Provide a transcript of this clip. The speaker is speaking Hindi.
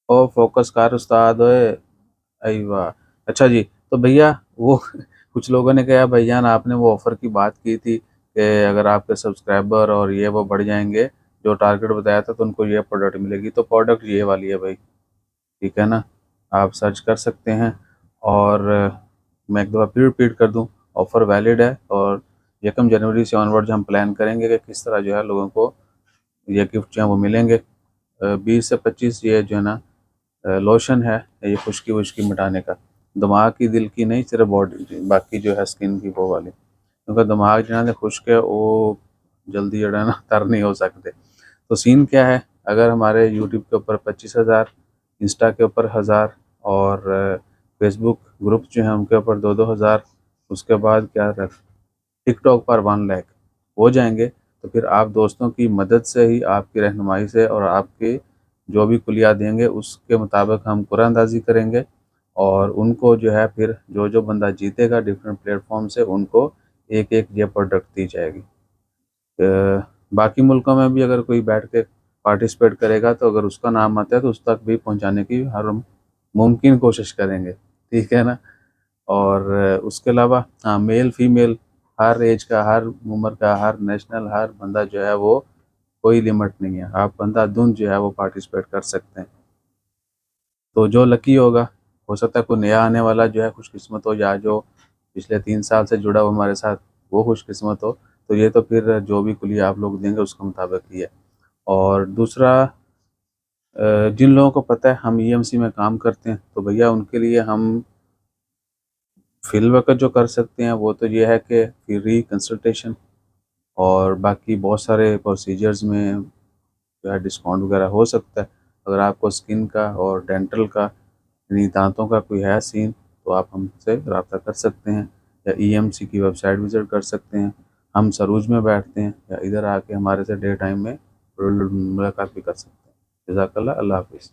ओ फोकस कार उस्ताद ओए। अरे वाह। अच्छा जी, तो भैया वो कुछ लोगों ने कहा भाईजान आपने वो ऑफ़र की बात की थी कि अगर आपके सब्सक्राइबर और ये वो बढ़ जाएँगे, जो टारगेट बताया था तो उनको ये प्रोडक्ट मिलेगी। तो प्रोडक्ट ये वाली है भाई, ठीक है ना? आप सर्च कर सकते हैं। और मैं एक दफ़ा फिर रिपीट कर दूँ, ऑफ़र वैलिड है और 1 जनवरी से ऑनवर्ड्स हम प्लान करेंगे कि किस तरह जो है लोगों को ये गिफ्ट जो है वो मिलेंगे। 20 से 25 ये जो है ना लोशन है ये खुश्की-वुश्की मिटाने का। दिमाग की, दिल की नहीं, सिर्फ़ बॉडी की, बाकी जो है स्किन की वो वाली। क्योंकि दिमाग जो है ना खुश्क है, वो जल्दी जो है ना तर नहीं हो सकते। तो सीन क्या है, अगर हमारे यूट्यूब के ऊपर 25,000, इंस्टा के ऊपर 1000 और फेसबुक ग्रुप जो हैं उनके ऊपर 2-2 हज़ार, उसके बाद क्या रख टिकटॉक पर 1 लाख हो जाएँगे, तो फिर आप दोस्तों की मदद से ही, आपकी रहनुमाई से और आपके जो भी कुलिया देंगे उसके मुताबिक हम कुरानअंदाज़ी करेंगे और उनको जो है फिर जो-जो बंदा जीतेगा डिफरेंट प्लेटफ़ॉर्म से उनको एक-एक ये प्रोडक्ट दी जाएगी। बाकी मुल्कों में भी अगर कोई बैठ के पार्टिसिपेट करेगा तो अगर उसका नाम आता है तो उस तक भी पहुँचाने की हर मुमकिन कोशिश करेंगे, ठीक है ना? और उसके अलावा हाँ, मेल फीमेल हर ऐज का, हर उम्र का, हर नेशनल, हर बंदा जो है वो कोई लिमिट नहीं है। आप अंधाधुंध जो है वो पार्टिसिपेट कर सकते हैं। तो जो लकी होगा, हो सकता है कोई नया आने वाला जो है खुशकिस्मत हो, या जो पिछले 3 साल से जुड़ा हुआ हमारे साथ वो खुशकिस्मत हो। तो ये तो फिर जो भी कुलिया आप लोग देंगे उसके मुताबिक ही है। और दूसरा, जिन लोगों को पता है हम ईएमसी में काम करते हैं, तो भैया उनके लिए हम फ़ील्ड वर्कर जो कर सकते हैं वो तो ये है कि फ्री कंसल्टेशन, और बाकी बहुत सारे प्रोसीजर्स में जो है डिस्काउंट वगैरह हो सकता है। अगर आपको स्किन का और डेंटल का, यानी दाँतों का कोई है सीन, तो आप हमसे रब्ता कर सकते हैं या ईएमसी की वेबसाइट विज़िट कर सकते हैं। हम सरूज में बैठते हैं, या इधर आके हमारे से डे टाइम में मुलाकात भी कर सकते हैं। जज़ाकल्लाह, अल्लाह हाफ़िज़।